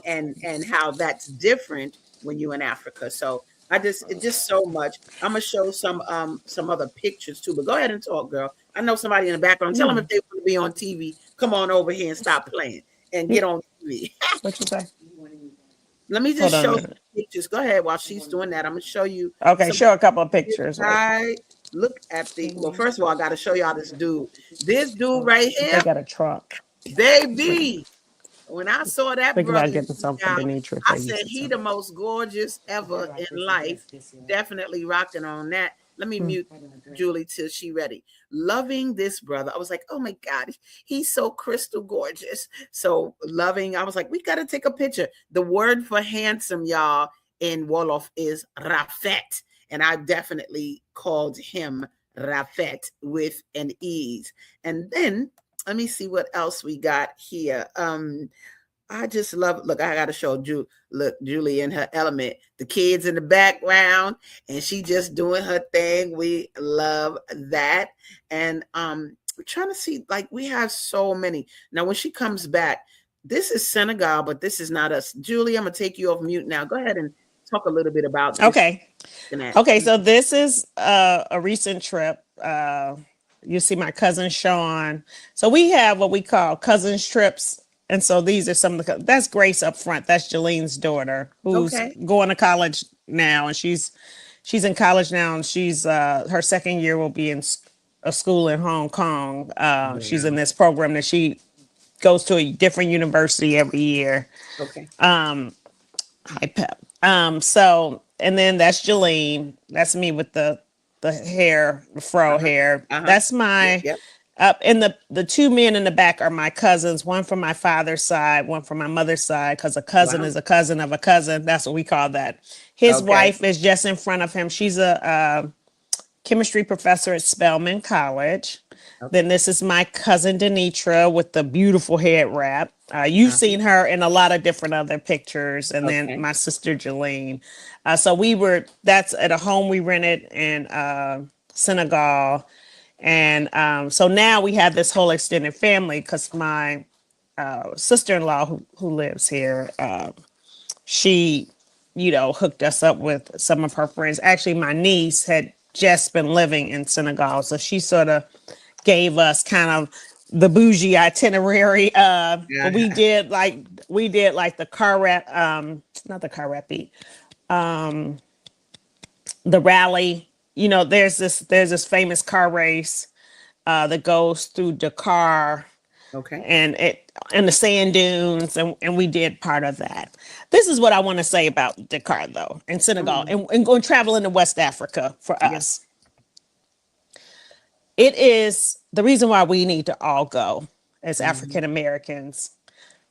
and how that's different when you're in Africa. So it's just so much. I'm gonna show some other pictures too. But go ahead and talk, girl. I know somebody in the background. Tell them if Mm. they want to be on TV, come on over here and stop playing and Mm. get on TV. What you say? Let me Hold just on a show some minute. pictures. Go ahead while she's doing that. I'm gonna show you Okay, some show a couple of pictures. Wait, right. Look at well, first of all, I gotta show y'all this dude. This dude right they here, got a truck. baby. When I saw that Think brother, about getting something for y'all, Denitra if I they said use it. he So. the most gorgeous ever in life. Definitely rocking on that. Let me Mm. mute Julie till she ready. Loving this brother. I was like, oh my God, he's so crystal gorgeous. So loving, I was like, we gotta take a picture. The word for handsome, y'all, in Wolof is Rafet. And I definitely called him Rafet with an ease. And then let me see what else we got here. I just love. Look, I got to show Look, Julie in her element. The kids in the background, and she just doing her thing. We love that. And we're trying to see. Like we have so many now. When she comes back, this is Senegal, but this is not us. Julie, I'm gonna take you off mute now. Go ahead and talk a little bit about this. Okay. Okay, so this is a recent trip. You see my cousin Sean. So we have what we call cousins trips. And so these are some of that's Grace up front. That's Jalene's daughter who's Okay. going to college now. And she's in college now. And she's her second year will be in a school in Hong Kong. She's in Wow. this program that she goes to a different university every year. Okay. Hi, Pep. So and then that's Jolene. That's me with the hair, the fro Uh-huh. hair. Uh-huh. That's Yep. my Yep. and the two men in the back are my cousins, one from my father's side, one from my mother's side, because a cousin Wow. is a cousin of a cousin. That's what we call that. His Okay. wife is just in front of him. She's a chemistry professor at Spelman College. Okay. Then this is my cousin Denitra with the beautiful head wrap. You've Uh-huh. seen her in a lot of different other pictures. And then Okay. my sister Jolene. That's at a home we rented in Senegal. And so now we have this whole extended family because my sister-in-law who lives here, she, hooked us up with some of her friends. Actually, my niece had just been living in Senegal, so she sort of gave us kind of the bougie itinerary. Yeah. We did like the car rap, not the car rap beat, the rally. There's this famous car race that goes through Dakar Okay. and the sand dunes, and we did part of that. This is what I want to say about Dakar though, and Senegal, Mm. and going traveling to West Africa for Yeah. us. It is the reason why we need to all go as Hmm. African Americans.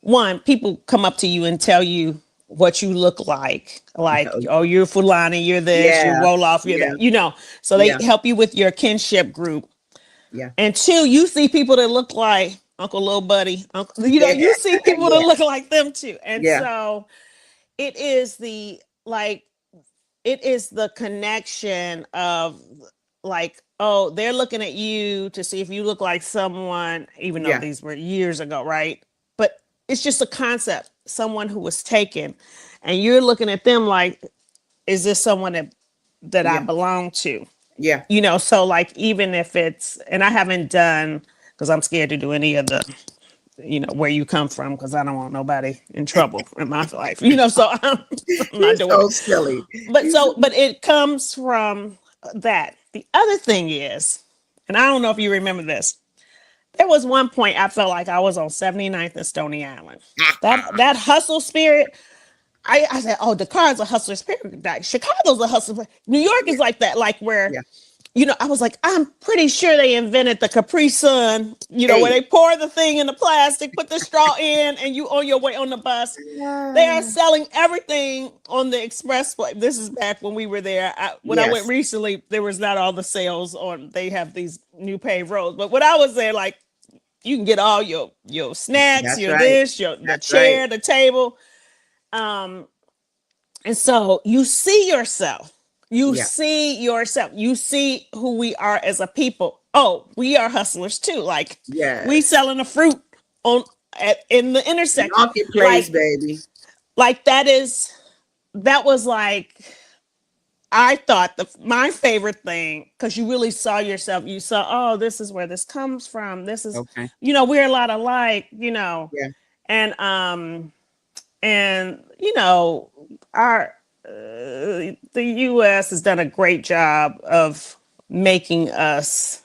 One, people come up to you and tell you what you look like, oh, you're Fulani, you're this, you're Yeah. Wolof, you're Yeah. that. So they Yeah. help you with your kinship group. Yeah. And two, you see people that look like Uncle Lil Buddy. Uncle, Yeah. you see people that Yeah. look like them too. And Yeah. so it is the like it is the connection of like, oh, they're looking at you to see if you look like someone, even though Yeah. these were years ago, right? But it's just a concept, someone who was taken, and you're looking at them like, is this someone that I Yeah. belong to? Yeah. So like even if it's, and I haven't done, because I'm scared to do any of the, where you come from, because I don't want nobody in trouble in my life, so I'm You're not doing so it. silly. But it comes from that. The other thing is, and I don't know if you remember this, there was one point I felt like I was on 79th and Stony Island. That hustle spirit. I said, oh, Dakar's a hustler spirit. Like, Chicago's a hustler. New York is Yeah. like that, like where, Yeah. I was like, I'm pretty sure they invented the Capri Sun, where Hey. they pour the thing in the plastic, put the straw in, and you on your way on the bus. They are Ah. selling everything on the expressway. This is back when we were there. When I went Yes. recently, there was not all the sales on. They have these new paved roads, but when I was there, like you can get all your snacks, That's your right. this, the That's right. chair, the table. And so you see yourself. You Yeah. see yourself. You see who we are as a people. Oh, we are hustlers too. Like we Yes. selling the fruit on in the intersection. Marketplace, Like baby. that was like I thought my favorite thing, because you really saw yourself. You saw, oh, this is where this comes from. This is, Okay. we're a lot alike, Yeah. and our the U.S. has done a great job of making us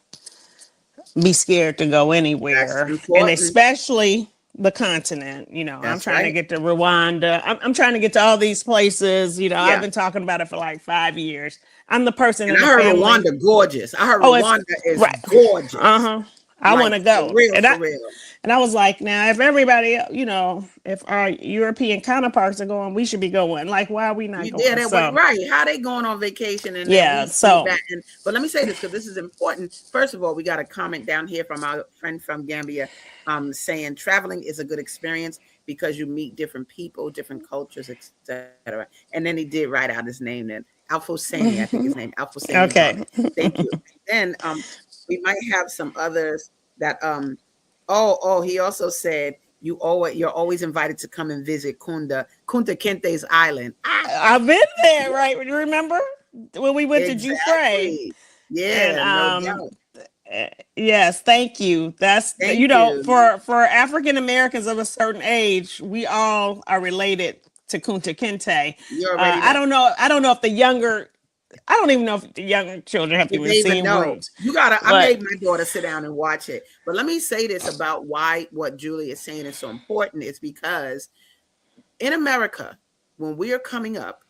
be scared to go That's anywhere, and important. especially the continent. I'm That's trying to right. get to Rwanda. I'm trying to get to all these places. I've Yeah. been talking about it for like 5 years. I'm the person And in I the heard family. Rwanda gorgeous. I heard Oh, it's Rwanda is right. gorgeous. Uh-huh. I Like want to for go. real, And for real. I was like, now if everybody, if our European counterparts are going, we should be going. Like, why are we not You did going? it with So right. How they going on vacation and then yeah. we sit So back and but let me say this because this is important. First of all, we got a comment down here from our friend from Gambia saying traveling is a good experience because you meet different people, different cultures, etc. And then he did write out his name then. Alfosani, I think his name, Alfosani Baba. okay. Thank you. Then we might have some others that oh, he also said you're always invited to come and visit Kunta Kinte's island. Ah, I've been there, right? You remember when we went to Jufre? exactly. And Yeah, no doubt. yes, thank you. That's Thank you. for African Americans of a certain age, we all are related to Kunta Kinte. You already I know. don't know. I don't know if the younger. I don't even know if the younger children have If even they even seen know. Roots. You gotta I But made my daughter sit down and watch it. But let me say this about why what Julie is saying is so important. It's because in America, when we are coming up,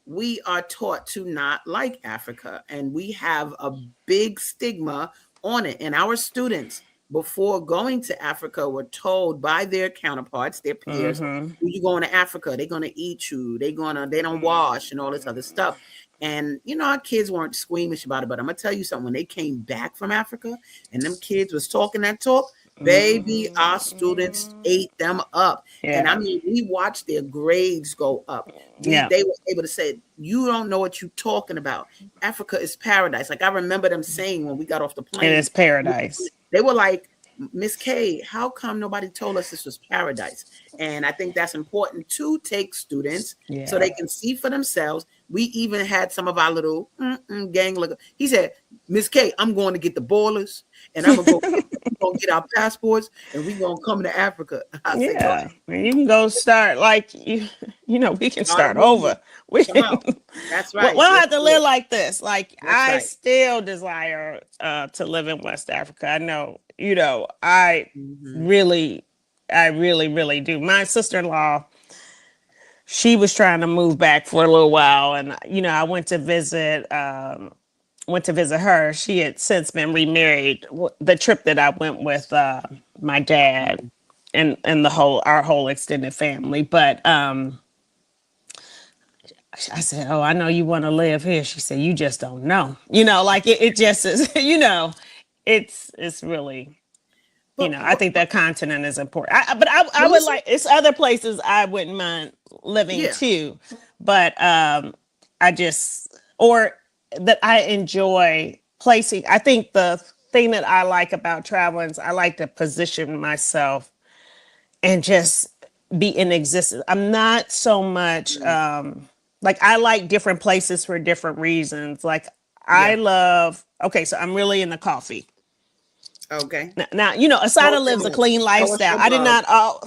we are taught to not like Africa, and we have a big stigma on it. And our students, before going to Africa, were told by their counterparts, their peers, mm-hmm. when you going to Africa, they're gonna eat you, they don't wash and all this other stuff. And our kids weren't squeamish about it, but I'm gonna tell you something. When they came back from Africa and them kids was talking that talk, baby, our students ate them up. And I Yeah. mean, we watched their grades go up. Yeah. They were able to say, "You don't know what you're talking about. Africa is paradise." Like I remember them saying when we got off the It plane, is paradise. they were like, "Miss K, how come nobody told us this was paradise?" And I think that's important to take students so Yeah. they can see for themselves. We even had some of our little gang look. He said, "Miss K, I'm going to get the boilers and I'm gonna get our passports and we're gonna come to Africa." I said, "Go Yeah. And you can go start like we can start a start over. movement. We Come can, out." That's we right. don't Let's have to do live it. like this. Like That's I right. still desire to live in West Africa. I know, I Mhm. really I really, really do. My sister-in-law, she was trying to move back for a little while, and I went to visit her. She had since been remarried. The trip that I went with my dad and our whole extended family. But I said, "Oh, I know you want to live here." She said, "You just don't know." Like it just is. It's really. I But think that continent is important. But I would listen, like. It's other places I wouldn't mind living yeah. too, but I just or that I enjoy placing. I think the thing that I like about traveling is I like to position myself and just be in existence. I'm not so much Mm, like I like different places for different reasons. Like I yeah. love. Okay, so I'm really into coffee. Okay. Now, Show Asada us lives your a mug. clean Show us lifestyle. your I did mug. not.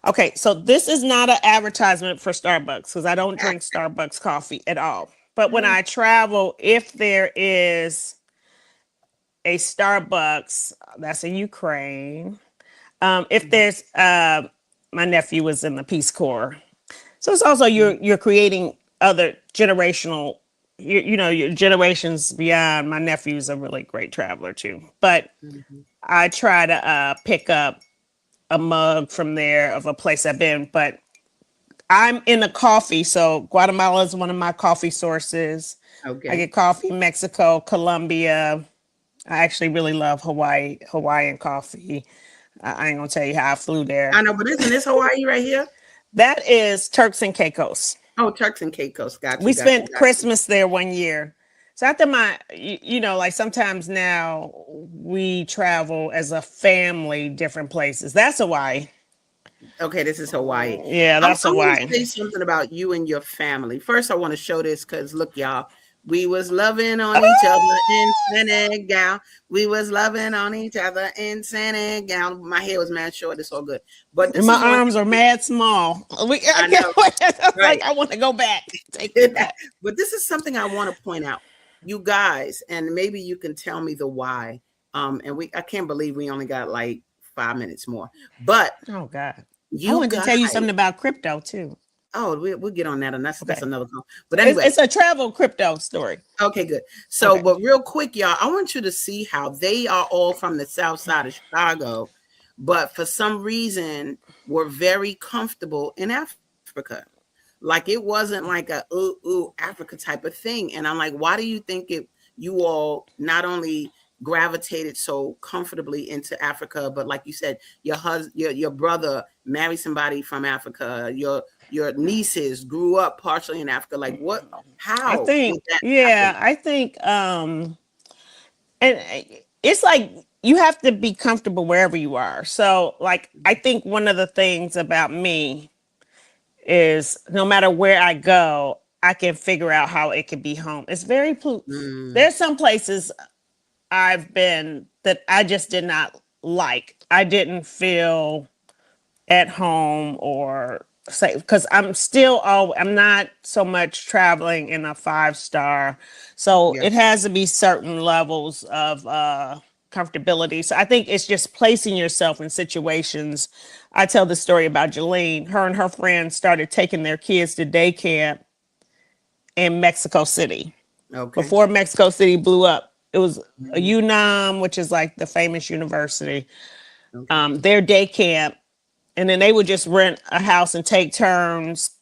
Okay, so this is not an advertisement for Starbucks because I don't drink Starbucks coffee at all. But when I travel, if there is a Starbucks that's in Ukraine, if there's my nephew was in the Peace Corps, so it's also you're creating other generational. Your generations beyond. My nephew's a really great traveler too, but Mhm. I try to pick up a mug from there of a place I've been, but I'm in the coffee. So Guatemala is one of my coffee sources. I Okay. get coffee in Mexico, Colombia. I actually really love Hawaiian coffee. I ain't gonna tell you how I flew there. I know, but isn't this Hawaii right here? That is Turks and Caicos. Oh, Turks and Caicos. Got We you. Got you. spent Got you. Christmas there one year. So after like sometimes now we travel as a family different places. That's Hawaii. Okay, this is Hawaii. Yeah, I that's want to Hawaii. say something about you and your family. First, I want to show this because look, y'all, we was loving on each other in Senegal. We was loving on each other in Senegal. My hair was mad short. It's all good. But And this my is one arms are thing. mad small. I I can't know, wait. It's like right? I want to go back. Take me back. But this is something I want to point out, you guys, and maybe you can tell me the why. And I can't believe we only got like 5 minutes more, but Oh God. I you wanted to guys. tell you something about crypto too. Oh, we'll get on that, and that's Okay. another call. But It's, anyway, it's a travel crypto story. okay, good. So, Okay. but real quick, y'all, I want you to see how they are all from the South Side of Chicago, but for some reason were very comfortable in Africa. Like it wasn't like a Africa type of thing. And I'm like, why do you think you all not only gravitated so comfortably into Africa, but like you said, your husband, your brother married somebody from Africa, your nieces grew up partially in Africa. Like what, I how did think, that happen? yeah, I think and it's like you have to be comfortable wherever you are. So like I think one of the things about me is no matter where I go, I can figure out how it can be home. It's Mm, there's some places I've been that I just did not like. I didn't feel at home or say because I'm not so much traveling in a 5-star. So yeah. it has to be certain levels of comfortability. So I think it's just placing yourself in situations. I tell the story about Jolene. Her and her friends started taking their kids to day camp in Mexico City Okay. before Mexico City blew up. It was a Mhm. UNAM, which is like the famous university, Okay. their day camp. And then they would just rent a house and take turns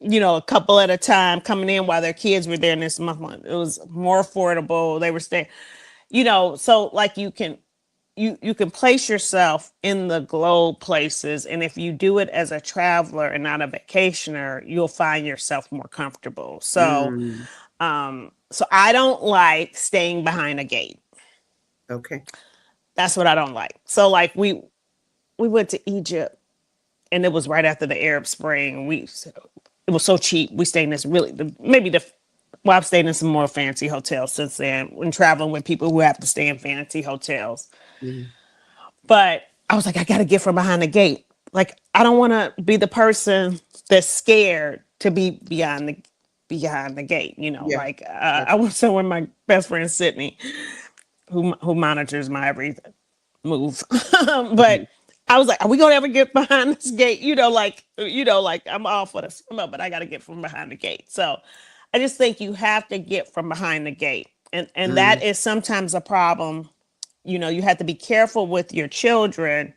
a couple at a time coming in while their kids were there in this month. It was more affordable. They were staying, so like you can place yourself in the globe places, and if you do it as a traveler and not a vacationer, you'll find yourself more comfortable. So Mm, so I don't like staying behind a gate. okay. That's what I don't like. So like we went to Egypt, and it was right after the Arab Spring. It was so cheap. We stayed in this well, I've stayed in some more fancy hotels since then when traveling with people who have to stay in fancy hotels. Mm, But I was like, I got to get from behind the gate. Like, I don't want to be the person that's scared to be behind the gate. yeah. Yeah. I went somewhere with my best friend Sydney, who monitors my every move. Mhm. But I was like, are we gonna ever get behind this gate? Like I'm all for the swim up, but I got to get from behind the gate. So I just think you have to get from behind the gate, and that Mm, is sometimes a problem. You have to be careful with your children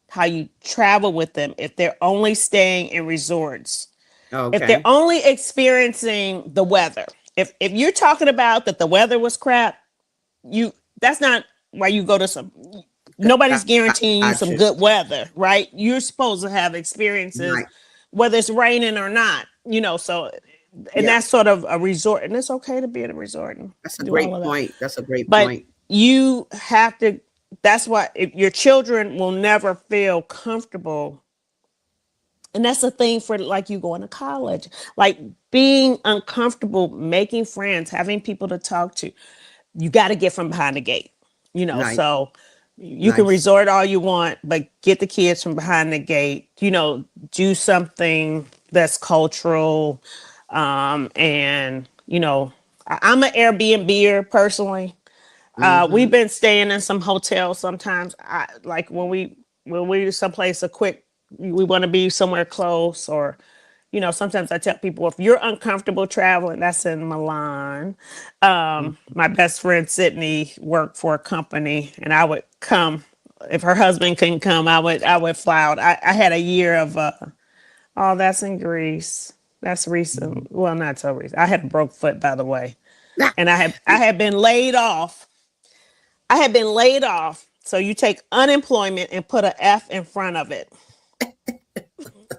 how you travel with them if they're only staying in resorts, if they're okay. only experiencing the weather. If you're talking about that the weather was crap, you that's not why you go to some. I, Nobody's I guaranteeing you got some you. good weather, right? You're supposed to have experiences Right. whether it's raining or not, so and Yeah. that's sort of a resort, and it's okay to be at a resort and That's a do all great of that. point. That's a great But point. you have to, that's why if your children will never feel comfortable. And that's the thing for like you going to college, like being uncomfortable, making friends, having people to talk to. You got to get from behind the gate, Nice. so you can Nice. resort all you want, but get the kids from behind the gate, do something that's cultural. And, I'm an Airbnb personally. We've Mm-hmm. been staying in some hotels sometimes. I like when we someplace a quick, we want to be somewhere close, or sometimes I tell people if you're uncomfortable traveling, that's in Milan. My best friend Sydney worked for a company, and I would come if her husband couldn't come. I would fly out. I had a year of oh, that's in Greece. That's Mm-hmm. recent. Well, not so recent. I had a broke foot, by the way, and I had been laid off. I had been laid off. So you take unemployment and put a F in front of it.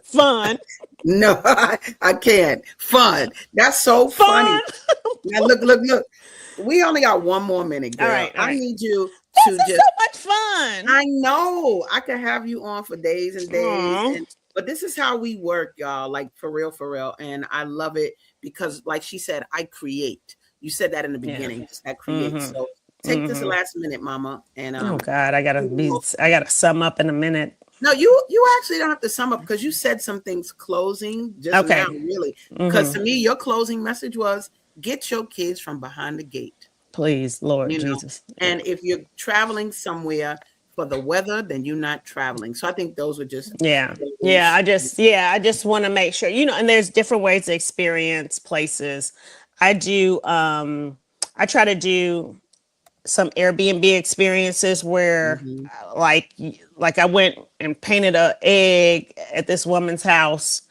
Fun, No, I can't. Fun. That's so fun. funny. Now look, look, look. We only got one more minute, All girl. right, all I right. need you This to is so just, much fun. I know I could have you on for days and days. Aw. And but this is how we work, y'all. Like for real, for real. And I love it because, like she said, I create. You said that in the Yeah. beginning, just that create. Mm-hmm. So take this Mm-hmm. last minute, mama. And Oh God, I gotta sum up in a minute. no, you actually don't have to sum up because you said some things closing just now, Okay. really. Because Mm-hmm. to me, your closing message was get your kids from behind the gate, Please, Lord you know. Jesus. Yeah. And if you're traveling somewhere for the weather, then you're not traveling. So I think those were just Yeah. the little Yeah. I just want to make sure, and there's different ways to experience places. I do I try to do some Airbnb experiences where mm-hmm, like I went and painted a egg at this woman's house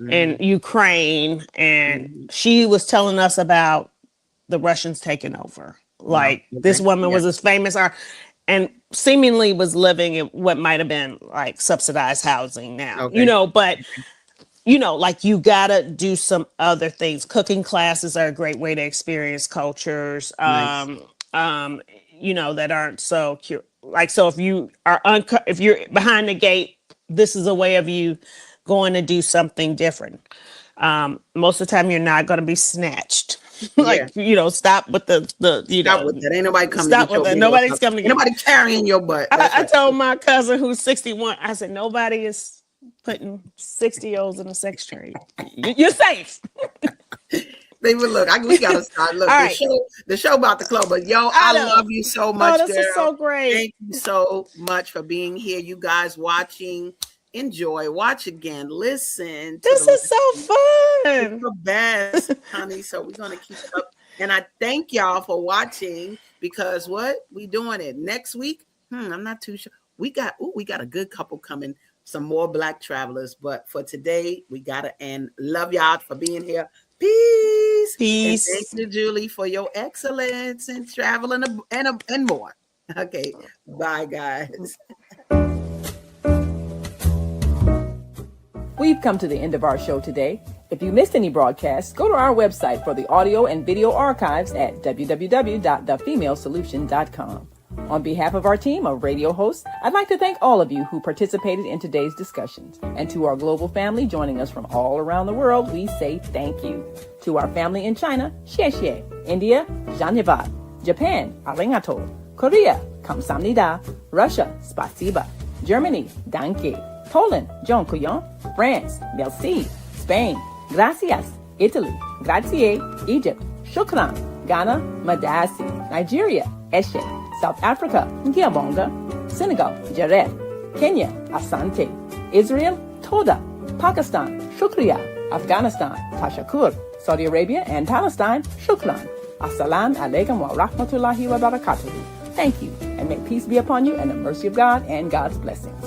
in mm-hmm, Ukraine, and mm-hmm. she was telling us about the Russians taking over. Wow. Like this Okay. woman Yeah. was this famous art and seemingly was living in what might have been like subsidized housing now, Okay. but like you gotta do some other things. Cooking classes are a great way to experience cultures, Nice. that aren't so cute. Like, so if you are if you're behind the gate, this is a way of you going to do something different. Most of the time, you're not going to be snatched. Yeah. Like, stop with Stop with that. Ain't nobody coming to stop get with your that. big old Nobody's stuff. coming to Ain't get. nobody carrying your butt. That's I right. told my cousin who's 61, I said, nobody is putting 60-year-olds in a sex trade. You're safe. They would look. We gotta start. Look, All the right. show about to close. But yo, I I know. love you so Oh, much, this is girl. so great. Thank you so much for being here. You guys watching, enjoy, watch again, listen to This the is so it's fun. the best, honey. So we're gonna keep it up. And I thank y'all for watching because what we doing it next week? I'm not too sure. We got a good couple coming some more Black travelers. But for today, we got to end. Love y'all for being here. Peace. Peace. And thank you, Julie, for your excellence in traveling and more. Okay. Bye, guys. We've come to the end of our show today. If you missed any broadcasts, go to our website for the audio and video archives at www.thefemalesolution.com. On behalf of our team of radio hosts, I'd like to thank all of you who participated in today's discussions. And to our global family joining us from all around the world, we say thank you. To our family in China, xie xie. India, dhanyavad. Japan, arigato. Korea, kamsamnida. Russia, spasiba. Germany, danke. Poland, dziękuję. France, merci. Spain, gracias. Italy, grazie. Egypt, shukran. Ghana, madasi. Nigeria, eshe. South Africa, ngiyabonga. Senegal, jareh. Kenya, asante. Israel, toda. Pakistan, shukriya. Afghanistan, tashakur. Saudi Arabia and Palestine, shukran. Assalamu alaikum wa rahmatullahi wa barakatuhu. Thank you, and may peace be upon you and the mercy of God and God's blessings.